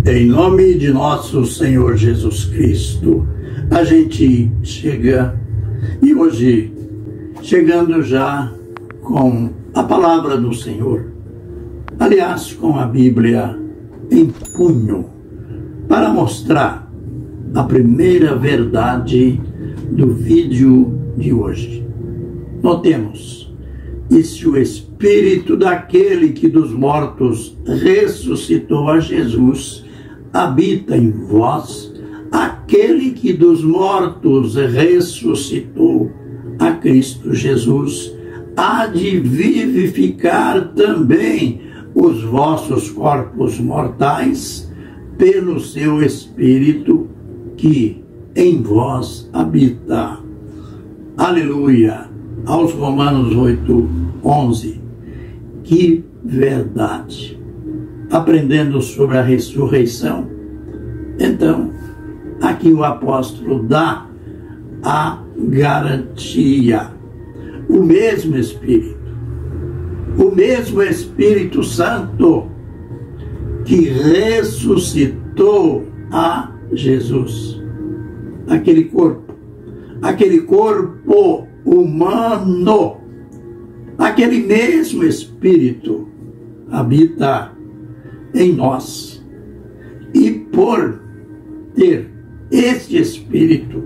Em nome de nosso Senhor Jesus Cristo, a gente chega, e hoje, chegando já com a palavra do Senhor, aliás, com a Bíblia em punho, para mostrar a primeira verdade do vídeo de hoje. Notemos, e se o Espírito daquele que dos mortos ressuscitou a Jesus habita em vós, aquele que dos mortos ressuscitou a Cristo Jesus há de vivificar também os vossos corpos mortais pelo seu Espírito que em vós habita. Aleluia! Aos Romanos 8:11. Que verdade! Aprendendo sobre a ressurreição, então, aqui o apóstolo dá a garantia. O mesmo Espírito Santo que ressuscitou a Jesus, aquele corpo humano, aquele mesmo Espírito habita em nós. E por ter este Espírito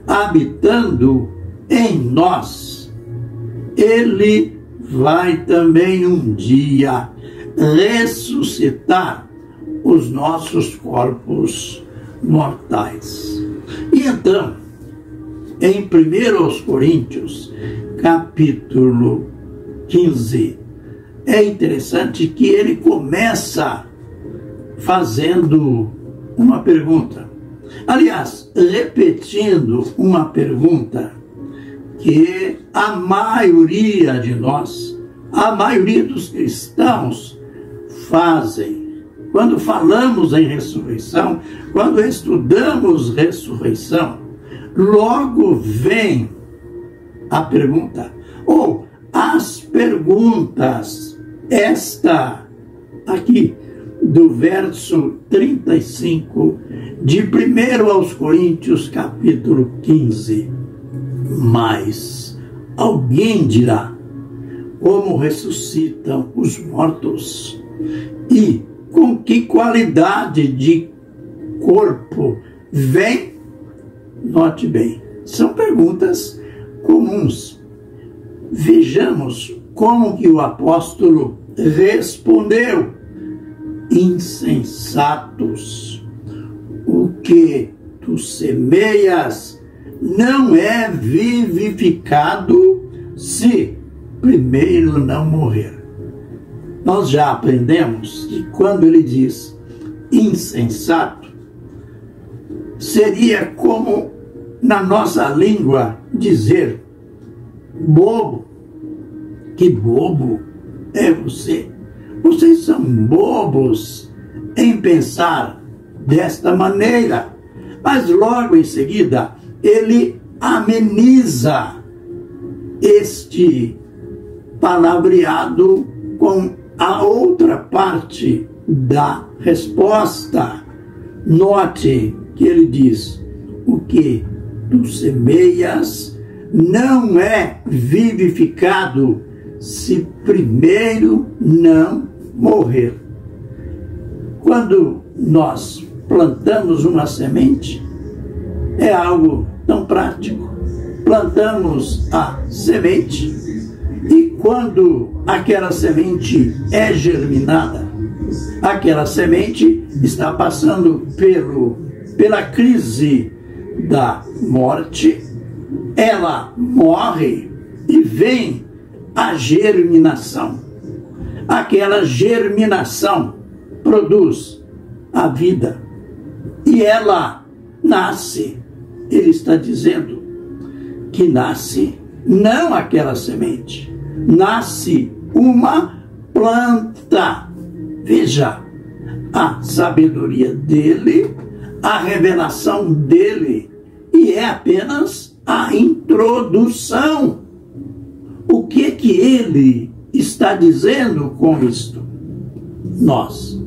habitando em nós, ele vai também um dia ressuscitar os nossos corpos mortais. E então, em 1 Coríntios, capítulo 15, é interessante que ele começa fazendo uma pergunta. Aliás, repetindo uma pergunta que a maioria de nós, a maioria dos cristãos fazem. Quando falamos em ressurreição, quando estudamos ressurreição, logo vem a pergunta, ou as perguntas, esta aqui, do verso 35 de 1 aos Coríntios, capítulo 15. Mas alguém dirá, como ressuscitam os mortos? E com que qualidade de corpo vem? Note bem, são perguntas comuns. Vejamos como que o apóstolo respondeu. Insensatos, o que tu semeias não é vivificado se primeiro não morrer. Nós já aprendemos que quando ele diz insensato, seria como na nossa língua dizer bobo. Que bobo é você? Vocês são bobos em pensar desta maneira. Mas logo em seguida, ele ameniza este palavreado com a outra parte da resposta. Note que ele diz, o que tu semeias não é vivificado se primeiro não morrer. Quando nós plantamos uma semente, é algo tão prático. Plantamos a semente e quando aquela semente é germinada, aquela semente está passando pela crise da morte, ela morre e vem a germinação. Aquela germinação produz a vida e ela nasce. Ele está dizendo que nasce não aquela semente, nasce uma planta. Veja, a sabedoria dele, a revelação dele, e é apenas a introdução. O que ele está dizendo com isto? Nós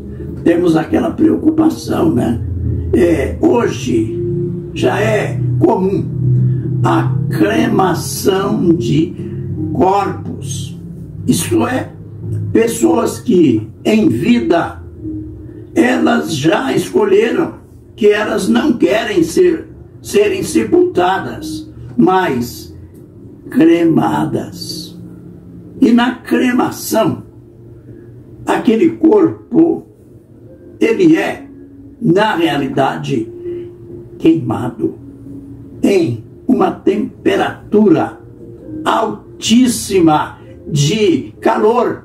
temos aquela preocupação, né? Hoje já é comum a cremação de corpos. Isto é, pessoas que em vida elas já escolheram que elas não querem serem sepultadas, mas cremadas. E na cremação, aquele corpo, ele é, na realidade, queimado em uma temperatura altíssima de calor.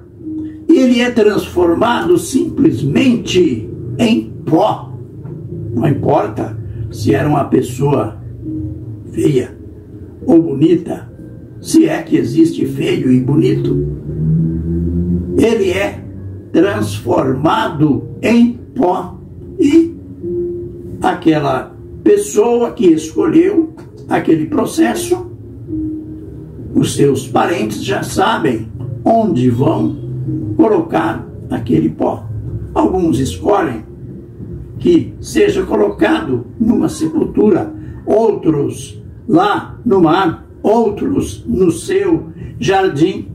Ele é transformado simplesmente em pó. Não importa se era uma pessoa feia ou bonita, se é que existe feio e bonito, ele é transformado em pó. E aquela pessoa que escolheu aquele processo, os seus parentes já sabem onde vão colocar aquele pó. Alguns escolhem que seja colocado numa sepultura, outros lá no mar, outros no seu jardim.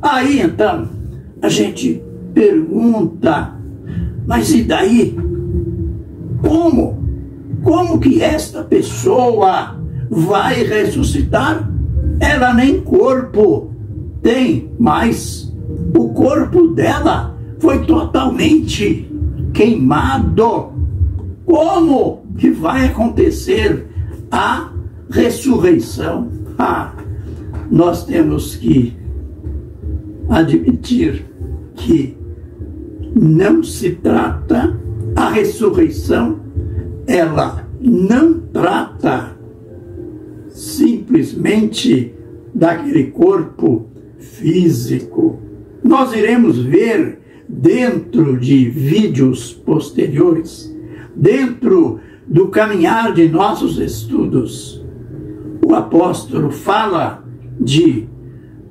Aí então a gente pergunta, mas e daí? Como que esta pessoa vai ressuscitar? Ela nem corpo tem mais. O corpo dela foi totalmente queimado. Como que vai acontecer a ressurreição? Nós temos que admitir que não se trata, a ressurreição, ela não trata simplesmente daquele corpo físico. Nós iremos ver dentro de vídeos posteriores, dentro do caminhar de nossos estudos, o apóstolo fala de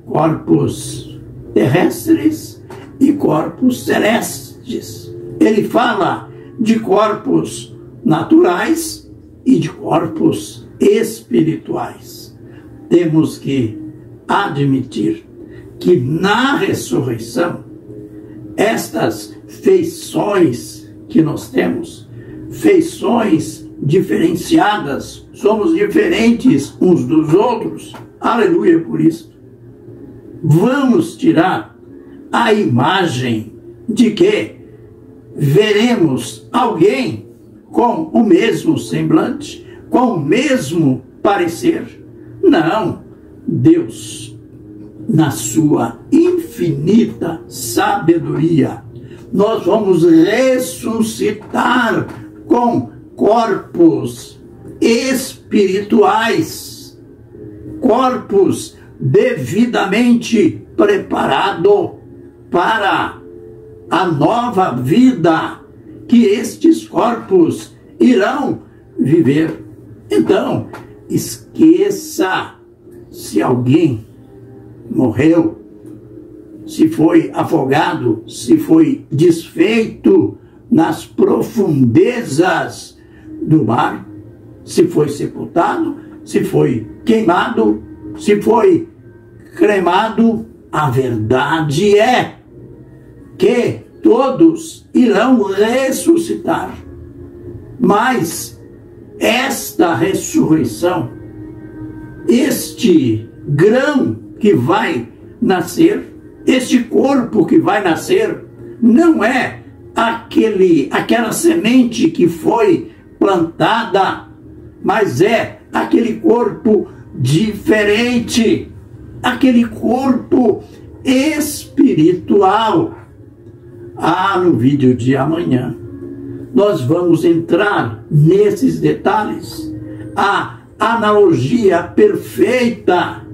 corpos terrestres e corpos celestes. Ele fala de corpos naturais e de corpos espirituais. Temos que admitir que na ressurreição, estas feições que nós temos, feições diferenciadas, somos diferentes uns dos outros, aleluia por isso. Vamos tirar a imagem de que veremos alguém com o mesmo semblante, com o mesmo parecer. Não, Deus, na sua infinita sabedoria, nós vamos ressuscitar com corpos espirituais, corpos devidamente preparados para a nova vida que estes corpos irão viver. Então, esqueça se alguém morreu, se foi afogado, se foi desfeito nas profundezas do mar, se foi sepultado, se foi queimado, se foi cremado. A verdade é que todos irão ressuscitar. Mas esta ressurreição, este grão que vai nascer, este corpo que vai nascer, não é aquela semente que foi plantada, mas é aquele corpo diferente, aquele corpo espiritual. No vídeo de amanhã nós vamos entrar nesses detalhes, a analogia perfeita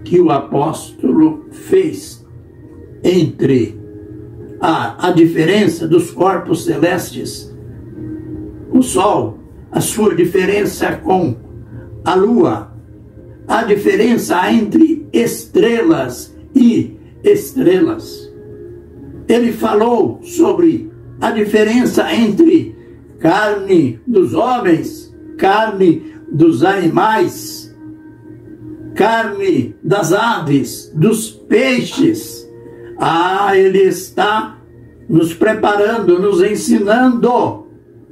que o apóstolo fez entre a diferença dos corpos celestes, o sol, a sua diferença com a lua, a diferença entre estrelas e estrelas. Ele falou sobre a diferença entre carne dos homens, carne dos animais, carne das aves, dos peixes. Ele está nos preparando, nos ensinando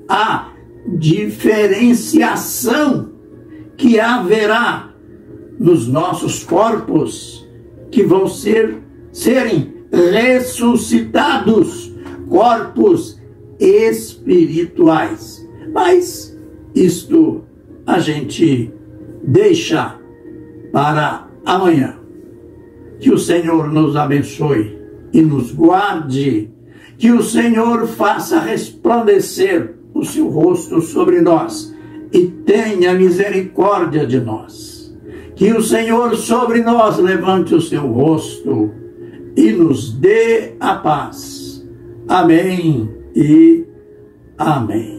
a diferenciação que haverá nos nossos corpos, que vão serem ressuscitados, corpos espirituais. Mas isto a gente deixa para amanhã. Que o Senhor nos abençoe e nos guarde, que o Senhor faça resplandecer o seu rosto sobre nós e tenha misericórdia de nós. Que o Senhor sobre nós levante o seu rosto e nos dê a paz. Amém e amém.